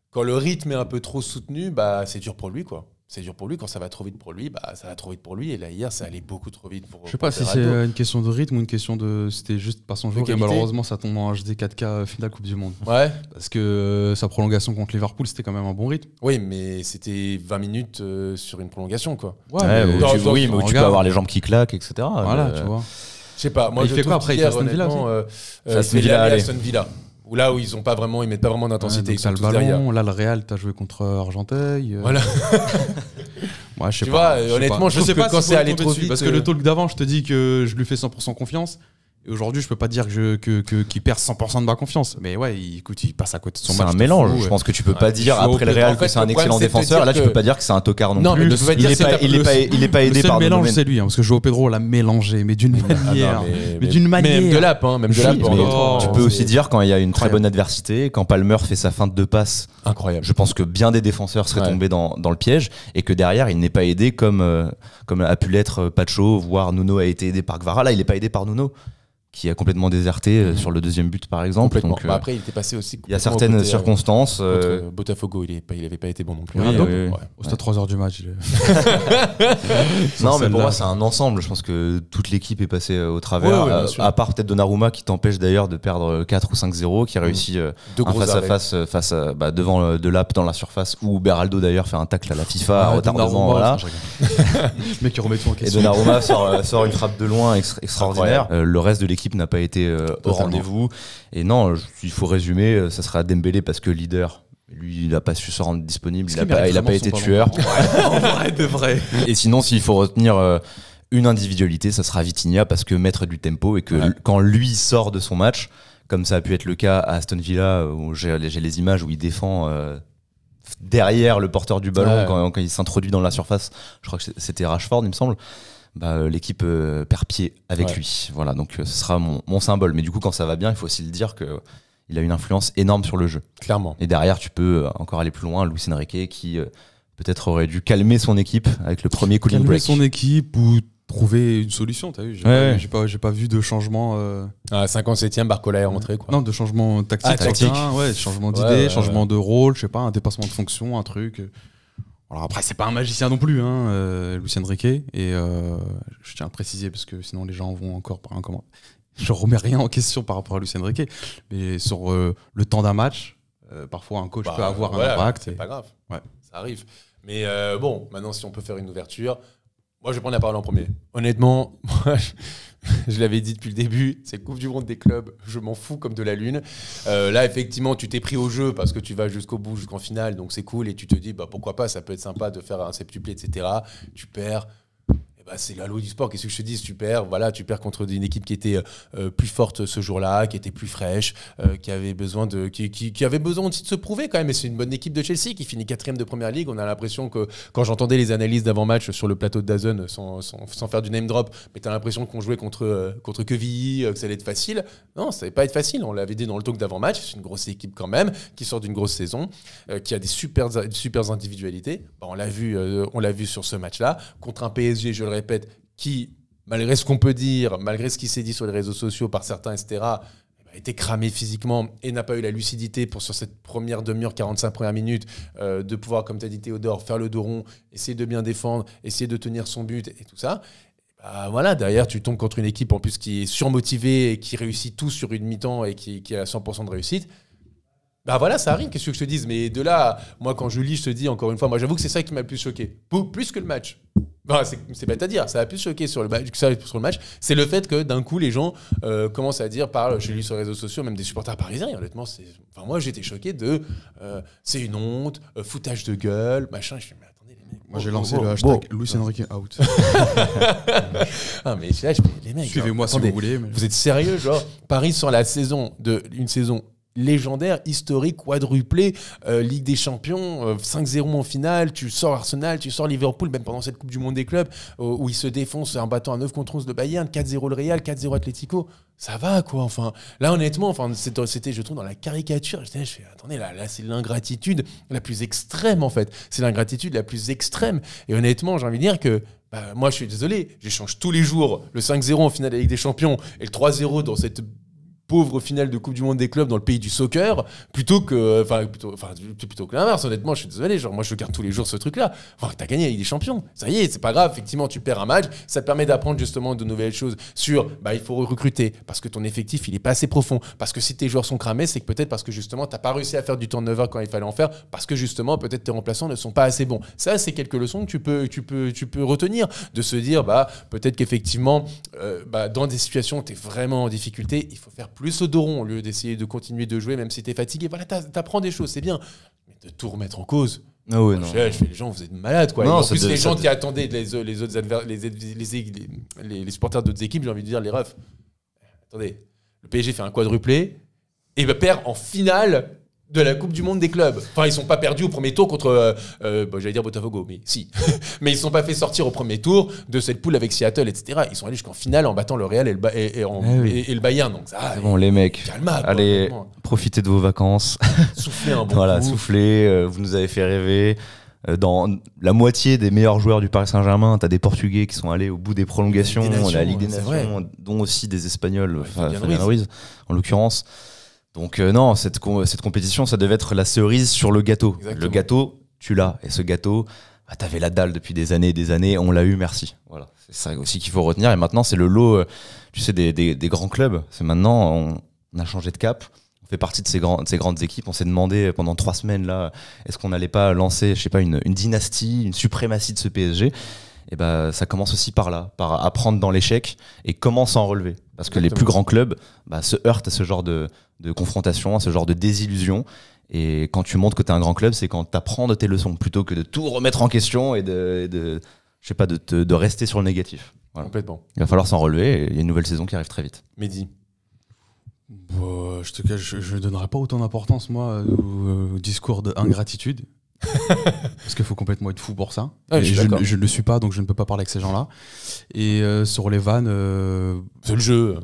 Speaker 1: quand le rythme est un peu trop soutenu, c'est dur pour lui, C'est dur pour lui. Quand ça va trop vite pour lui, ça va trop vite pour lui. Et là, hier, ça allait beaucoup trop vite pour.
Speaker 3: Je sais pas si c'est une question de rythme ou une question de. C'était juste pas son jour. Et malheureusement, ça tombe en HD 4K finale Coupe du Monde.
Speaker 1: Ouais.
Speaker 3: Parce que sa prolongation contre Liverpool, c'était quand même un bon rythme.
Speaker 1: Oui, mais c'était 20 minutes sur une prolongation, quoi.
Speaker 2: Ouais, mais où tu peux avoir les jambes qui claquent, etc.
Speaker 3: Voilà, tu vois.
Speaker 1: Je sais pas. Moi,
Speaker 3: il fait quoi après? Il fait Aston Villa aussi.
Speaker 1: Aston Villa. Là où ils mettent pas vraiment d'intensité. Ils sont
Speaker 3: le ballon, derrière. Là, le Real, t'as joué contre Argenteuil.
Speaker 1: Voilà.
Speaker 3: Moi, je sais
Speaker 1: tu
Speaker 3: pas.
Speaker 1: Vois, honnêtement, je trouve que quand c'est allé trop vite.
Speaker 3: Parce que le talk d'avant, je te dis que je lui fais 100% confiance. Et aujourd'hui, je peux pas dire qu'il perd 100% de ma confiance. Mais ouais, il passe à côté de son match.
Speaker 2: C'est un mélange. Je pense que tu peux pas dire après le Real que c'est un excellent défenseur. Là, tu peux pas dire que c'est un tocard non plus. Il est pas aidé par le
Speaker 3: mélange, c'est lui. Parce que Joao Pedro l'a mélangé, mais d'une manière. Mais d'une manière.
Speaker 1: Même de Lap.
Speaker 2: Tu peux aussi dire quand il y a une très bonne adversité, quand Palmer fait sa feinte de passe.
Speaker 1: Incroyable.
Speaker 2: Je pense que bien des défenseurs seraient tombés dans le piège et que derrière, il n'est pas aidé comme a pu l'être Pacho, voire Nuno a été aidé par Kvara. Là, il est pas aidé par Nuno, qui a complètement déserté sur le deuxième but, par exemple.
Speaker 1: Donc, après, il était passé aussi.
Speaker 2: Il y a certaines circonstances.
Speaker 1: Botafogo, il n'avait pas été bon non plus.
Speaker 3: C'était 3h du match.
Speaker 2: Non, mais pour moi, c'est un ensemble. Je pense que toute l'équipe est passée au travers. À part peut-être Donnarumma, qui t'empêche d'ailleurs de perdre 4 ou 5-0, qui réussit un face-à-face devant De Lap dans la surface, où Beraldo d'ailleurs fait un tacle à la FIFA, retardement. Voilà.
Speaker 3: Mais qui remet tout en question.
Speaker 2: Et Donnarumma sort une frappe de loin extraordinaire. Le reste de l'équipe n'a pas été au rendez-vous. Et non, il faut résumer, ça sera Dembélé parce que leader. Lui, il n'a pas su se rendre disponible, il n'a pas été tueur.
Speaker 3: En vrai, de vrai.
Speaker 2: Et sinon, s'il faut retenir une individualité, ça sera Vitinha parce que maître du tempo et que quand lui sort de son match, comme ça a pu être le cas à Aston Villa, où j'ai les images où il défend derrière le porteur du ballon quand il s'introduit dans la surface. Je crois que c'était Rashford, il me semble. L'équipe perd pied avec lui. Voilà, donc ce sera mon symbole. Mais du coup, quand ça va bien, il faut aussi le dire qu'il a une influence énorme sur le jeu.
Speaker 1: Clairement.
Speaker 2: Et derrière, tu peux encore aller plus loin. Luis Enrique qui peut-être aurait dû calmer son équipe avec le premier cooling break.
Speaker 3: Calmer son équipe ou trouver une solution, t'as vu. J'ai pas vu de changement.
Speaker 1: À 57e, Barcola est rentré, quoi.
Speaker 3: Non, de changement tactique. De changement d'idée, changement de rôle, je sais pas, un dépassement de fonction, un truc. Alors après, c'est pas un magicien non plus, Luis Enrique. Et je tiens à le préciser parce que sinon les gens vont encore par un commentaire. Je remets rien en question par rapport à Luis Enrique, mais sur le temps d'un match, parfois un coach peut avoir un impact.
Speaker 1: C'est pas grave, ça arrive. Mais maintenant, si on peut faire une ouverture, moi je vais prendre la parole en premier. Honnêtement, moi, je l'avais dit depuis le début, c'est Coupe du Monde des clubs, je m'en fous comme de la lune. Là, effectivement, tu t'es pris au jeu parce que tu vas jusqu'au bout, jusqu'en finale, donc c'est cool. Et tu te dis, pourquoi pas, ça peut être sympa de faire un septuplé, etc. Tu perds. Et Bah, c'est la loi du sport, qu'est-ce que je te dis, tu perds contre une équipe qui était plus forte ce jour-là, qui était plus fraîche, qui avait besoin qui avait besoin aussi de se prouver quand même. Et c'est une bonne équipe de Chelsea qui finit 4e de Première Ligue. On a l'impression que quand j'entendais les analyses d'avant-match sur le plateau de DAZN, sans faire du name drop, mais t'as l'impression qu'on jouait contre Quevilly, que ça allait être facile. Non, ça allait pas être facile. On l'avait dit dans le talk d'avant-match. C'est une grosse équipe quand même qui sort d'une grosse saison, qui a des super individualités. Bah, on l'a vu sur ce match-là contre un PSG, je le répète, qui, malgré ce qu'on peut dire, malgré ce qui s'est dit sur les réseaux sociaux par certains, etc., a été cramé physiquement et n'a pas eu la lucidité sur cette première demi-heure, 45 premières minutes, de pouvoir, comme tu as dit Théodore, faire le dos rond, essayer de bien défendre, essayer de tenir son but et tout ça. Bah voilà, derrière, tu tombes contre une équipe en plus qui est surmotivée et qui réussit tout sur une mi-temps et qui a 100% de réussite. Bah voilà, ça arrive, qu'est-ce que je te dise. Mais de là, moi, quand je lis, je te dis encore une fois, moi, j'avoue que c'est ça qui m'a le plus choqué. Plus que le match. Enfin, c'est bête à dire, ça a plus choqué sur le match. C'est le fait que d'un coup, les gens commencent à dire, j'ai lu sur les réseaux sociaux, même des supporters parisiens, et honnêtement, moi, j'étais choqué de c'est une honte, foutage de gueule, machin. Je fais, mais attendez, les mecs.
Speaker 3: Moi, j'ai lancé le hashtag Luis Enrique out.
Speaker 1: Ah, mais là, les mecs.
Speaker 3: Suivez-moi si vous voulez. Mais...
Speaker 1: Vous êtes sérieux, genre, Paris sort une saison légendaire, historique, quadruplé, Ligue des Champions, 5-0 en finale, tu sors Arsenal, tu sors Liverpool, même pendant cette Coupe du Monde des clubs, où ils se défoncent en battant à 9-11 le Bayern, 4-0 le Real, 4-0 Atlético. Ça va, quoi, enfin. Là, honnêtement, c'était, je trouve, dans la caricature. Je fais, attendez, là, c'est l'ingratitude la plus extrême, en fait. C'est l'ingratitude la plus extrême. Et honnêtement, j'ai envie de dire que, moi, je suis désolé, j'échange tous les jours le 5-0 en finale de la Ligue des Champions et le 3-0 dans cette pauvre finale de Coupe du Monde des clubs dans le pays du soccer, plutôt que l'inverse. Honnêtement, je suis désolé, genre moi je regarde tous les jours ce truc-là. Enfin, t'as gagné la Ligue des Champions, ça y est, c'est pas grave. Effectivement, tu perds un match, ça te permet d'apprendre justement de nouvelles choses sur, il faut recruter parce que ton effectif il est pas assez profond, parce que si tes joueurs sont cramés, c'est que peut-être parce que justement t'as pas réussi à faire du turnover quand il fallait en faire, parce que justement peut-être tes remplaçants ne sont pas assez bons. Ça, c'est quelques leçons que tu peux retenir, de se dire peut-être qu'effectivement dans des situations où t'es vraiment en difficulté, il faut faire plus au dos rond au lieu d'essayer de continuer de jouer même si t'es fatigué. Voilà, t'apprends des choses, c'est bien, mais de tout remettre en cause.
Speaker 2: Ah ouais, non.
Speaker 1: Je fais, les gens, vous êtes malades, quoi.
Speaker 2: Non,
Speaker 1: en plus, les gens qui attendaient les supporters d'autres équipes, j'ai envie de dire, les refs. Attendez, le PSG fait un quadruplé et perd en finale de la Coupe du Monde des clubs. Enfin, ils sont pas perdus au premier tour contre, j'allais dire Botafogo, mais si. Mais ils sont pas fait sortir au premier tour de cette poule avec Seattle, etc. Ils sont allés jusqu'en finale en battant le Real et le Bayern. Donc ça,
Speaker 2: c'est bon, les mecs.
Speaker 1: Calma,
Speaker 2: allez, profitez de vos vacances.
Speaker 1: Soufflez un bon
Speaker 2: voilà,
Speaker 1: coup.
Speaker 2: soufflez. Vous nous avez fait rêver. Dans la moitié des meilleurs joueurs du Paris Saint-Germain, t'as des Portugais qui sont allés au bout des prolongations, la Ligue des Nations, dont aussi des Espagnols, Fabien Ruiz en l'occurrence. Donc non, cette compétition, ça devait être la cerise sur le gâteau. Exactement. Le gâteau, tu l'as. Et ce gâteau, t'avais la dalle depuis des années, on l'a eu, merci. Voilà, c'est ça aussi qu'il faut retenir. Et maintenant, c'est le lot, tu sais, des grands clubs. C'est maintenant, on a changé de cap. On fait partie de ces grandes équipes. On s'est demandé pendant 3 semaines, là, est-ce qu'on n'allait pas lancer, je sais pas, une dynastie, une suprématie de ce PSG. Et ça commence aussi par là, par apprendre dans l'échec et comment s'en relever. Parce que les plus grands clubs se heurtent à ce genre de confrontation, à ce genre de désillusion. Et quand tu montres que tu es un grand club, c'est quand tu apprends de tes leçons, plutôt que de tout remettre en question et de rester sur le négatif. Voilà.
Speaker 1: Complètement.
Speaker 2: Il va falloir s'en relever et il y a une nouvelle saison qui arrive très vite.
Speaker 1: Mehdi.
Speaker 3: Je ne donnerais pas autant d'importance, moi, au discours d'ingratitude. Parce qu'il faut complètement être fou pour ça.
Speaker 1: Ouais, je
Speaker 3: ne le suis pas, donc je ne peux pas parler avec ces gens-là. Et sur les vannes,
Speaker 1: c'est le jeu.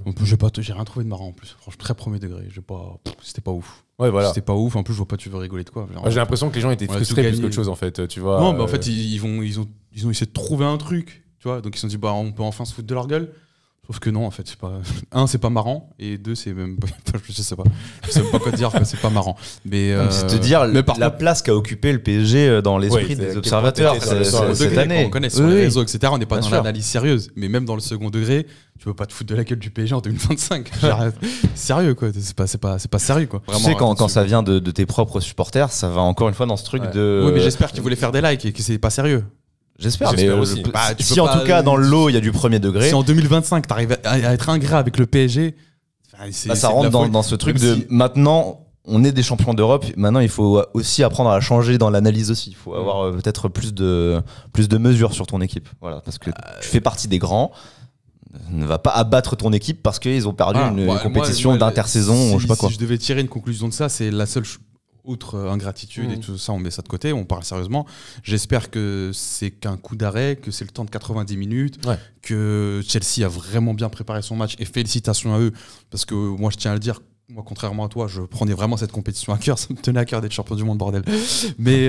Speaker 3: J'ai rien trouvé de marrant en plus. Franchement, très premier degré. C'était pas ouf.
Speaker 1: Ouais, voilà.
Speaker 3: C'était pas ouf. En plus, je vois pas tu veux rigoler de quoi.
Speaker 1: J'ai l'impression que les gens étaient frustrés plus qu'autre chose en fait. Tu vois.
Speaker 3: Non, en fait, ils ont essayé de trouver un truc. Tu vois, donc ils se sont dit on peut enfin se foutre de leur gueule. Sauf que non, en fait, c'est pas marrant, et 2, c'est même je sais pas quoi te dire, c'est pas marrant. Mais
Speaker 2: c'est te dire la place qu'a occupé le PSG dans l'esprit des observateurs cette année.
Speaker 3: On connaît sur les réseaux, etc. On n'est pas dans l'analyse sérieuse, mais même dans le second degré, tu peux pas te foutre de la gueule du PSG en 2025. Sérieux, quoi. C'est pas sérieux, quoi.
Speaker 2: Vraiment, tu sais, quand ça vient de tes propres supporters, ça va encore une fois dans ce truc de.
Speaker 3: Oui, mais j'espère qu'ils voulaient faire des likes et que c'est pas sérieux.
Speaker 2: J'espère, mais aussi. Si en tout cas dans le lot il y a du premier degré.
Speaker 3: Si en 2025 t'arrives à être ingrat avec le PSG,
Speaker 2: ça rentre dans ce truc de maintenant on est des champions d'Europe. Maintenant, il faut aussi apprendre à changer dans l'analyse aussi. Il faut avoir peut-être plus de mesure sur ton équipe. Voilà, parce que tu fais partie des grands. Ne va pas abattre ton équipe parce qu'ils ont perdu une compétition d'intersaison. Je sais pas quoi.
Speaker 3: Si je devais tirer une conclusion de ça, c'est la seule outre ingratitude et tout ça, on met ça de côté, on parle sérieusement. J'espère que c'est qu'un coup d'arrêt, que c'est le temps de 90 minutes, que Chelsea a vraiment bien préparé son match et félicitations à eux parce que moi je tiens à le dire. Moi, contrairement à toi, je prenais vraiment cette compétition à cœur. Ça me tenait à cœur d'être champion du monde, bordel. Mais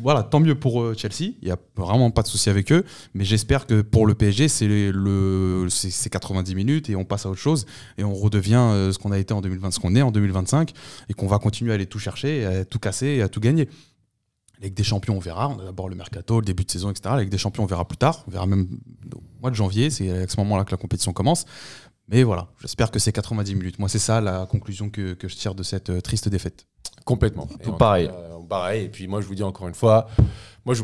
Speaker 3: voilà, tant mieux pour Chelsea. Il n'y a vraiment pas de souci avec eux. Mais j'espère que pour le PSG, c'est 90 minutes et on passe à autre chose. Et on redevient ce qu'on a été en 2020, ce qu'on est en 2025. Et qu'on va continuer à aller tout chercher, à tout casser et à tout gagner. La Ligue des Champions, on verra. On a d'abord le mercato, le début de saison, etc. La Ligue des Champions, on verra plus tard. On verra même au mois de janvier. C'est à ce moment-là que la compétition commence. Mais voilà, j'espère que c'est 90 minutes. Moi, c'est ça la conclusion que je tire de cette triste défaite.
Speaker 1: Complètement.
Speaker 2: Tout pareil.
Speaker 1: Pareil. Et puis moi, je vous dis encore une fois, moi,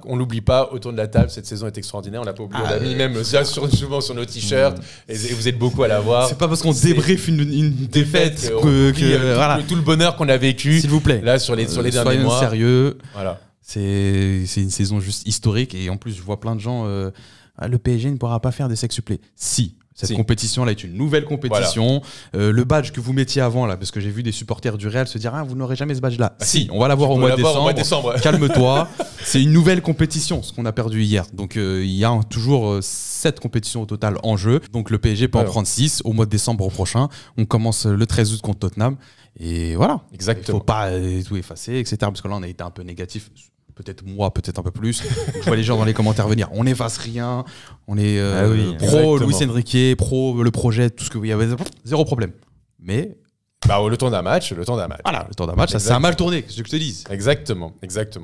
Speaker 1: on n'oublie pas autour de la table. Cette saison est extraordinaire. On l'a pas oublié. On l'a mis même souvent sur nos t-shirts. Et vous êtes beaucoup à l'avoir.
Speaker 3: C'est pas parce qu'on débriefe une défaite
Speaker 1: que tout le bonheur qu'on a vécu.
Speaker 3: S'il vous plaît.
Speaker 1: Là, sur les derniers mois.
Speaker 3: Soyez sérieux.
Speaker 1: Voilà.
Speaker 3: C'est une saison juste historique. Et en plus, je vois plein de gens. Le PSG ne pourra pas faire des sextuplés. Si. Cette compétition-là est une nouvelle compétition. Voilà. Le badge que vous mettiez avant, là, parce que j'ai vu des supporters du Real se dire vous n'aurez jamais ce badge-là. Si, on va l'avoir au mois de décembre. Calme-toi. C'est une nouvelle compétition, ce qu'on a perdu hier. Donc il y a toujours 7 compétitions au total en jeu. Donc le PSG peut en prendre 6 au mois de décembre prochain. On commence le 13 août contre Tottenham. Et voilà.
Speaker 1: Exactement.
Speaker 3: Il ne faut pas tout effacer, etc. Parce que là, on a été un peu négatif. Peut-être moi, peut-être un peu plus. Je vois les gens dans les commentaires venir. On n'efface rien. On est pro Luis Enrique, pro le projet, tout ce que vous y avez. Zéro problème. Mais
Speaker 1: le temps d'un match.
Speaker 3: Voilà, le temps d'un match, ça a mal tourné, c'est ce que je te dis.
Speaker 1: Exactement.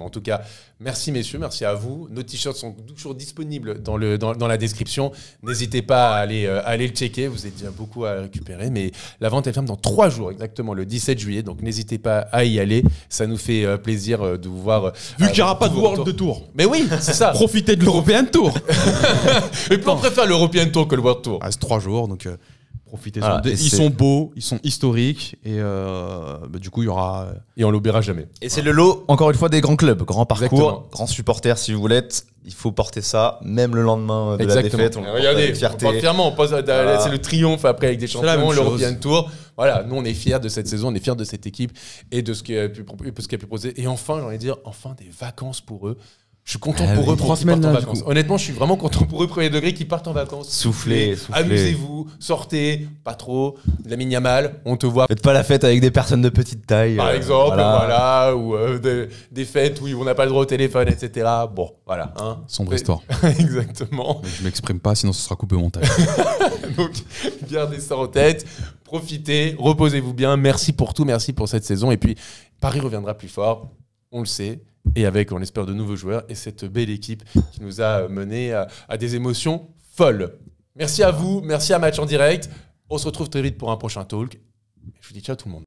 Speaker 1: En tout cas, merci messieurs, merci à vous. Nos t-shirts sont toujours disponibles dans la description. N'hésitez pas à aller le checker. Vous êtes déjà beaucoup à récupérer. Mais la vente est ferme dans 3 jours, exactement, le 17 juillet. Donc n'hésitez pas à y aller. Ça nous fait plaisir de vous voir.
Speaker 3: Vu qu'il n'y aura pas de World de Tour.
Speaker 1: Mais oui, c'est ça.
Speaker 3: Profitez de l'European Tour.
Speaker 1: Et puis on préfère l'European Tour que le World Tour.
Speaker 3: C'est 3 jours, donc... Profitez-en. Ils sont beaux, ils sont historiques et du coup il y aura.
Speaker 1: Et on l'oubliera jamais.
Speaker 2: Et c'est le lot, encore une fois, des grands clubs, grands parcours,
Speaker 1: exactement.
Speaker 2: Grands supporters si vous l'êtes. Il faut porter ça, même le lendemain de la défaite.
Speaker 1: Regardez, fièrement, c'est le triomphe après avec des champions, l'European Tour. Voilà, nous on est fiers de cette saison, on est fiers de cette équipe et de ce qui a pu proposer. Et enfin, j'ai envie de dire, enfin des vacances pour eux. Je suis content pour eux,
Speaker 3: 3 semaines
Speaker 1: en vacances. Honnêtement, je suis vraiment content pour eux, premier degré, qui partent en vacances.
Speaker 2: Soufflez.
Speaker 1: Amusez-vous, sortez, pas trop. De la mini-mal, on te voit.
Speaker 2: Faites pas la fête avec des personnes de petite taille.
Speaker 1: Par exemple, voilà ou des fêtes où on n'a pas le droit au téléphone, etc. Bon, voilà.
Speaker 3: Sombre histoire.
Speaker 1: Exactement.
Speaker 3: Mais je m'exprime pas, sinon ce sera coupé au montage.
Speaker 1: Donc, gardez ça en tête. Profitez, reposez-vous bien. Merci pour tout, merci pour cette saison. Et puis, Paris reviendra plus fort, on le sait. Et avec, on l'espère, de nouveaux joueurs et cette belle équipe qui nous a mené à des émotions folles. Merci à vous, merci à Match en direct. On se retrouve très vite pour un prochain talk. Je vous dis ciao tout le monde.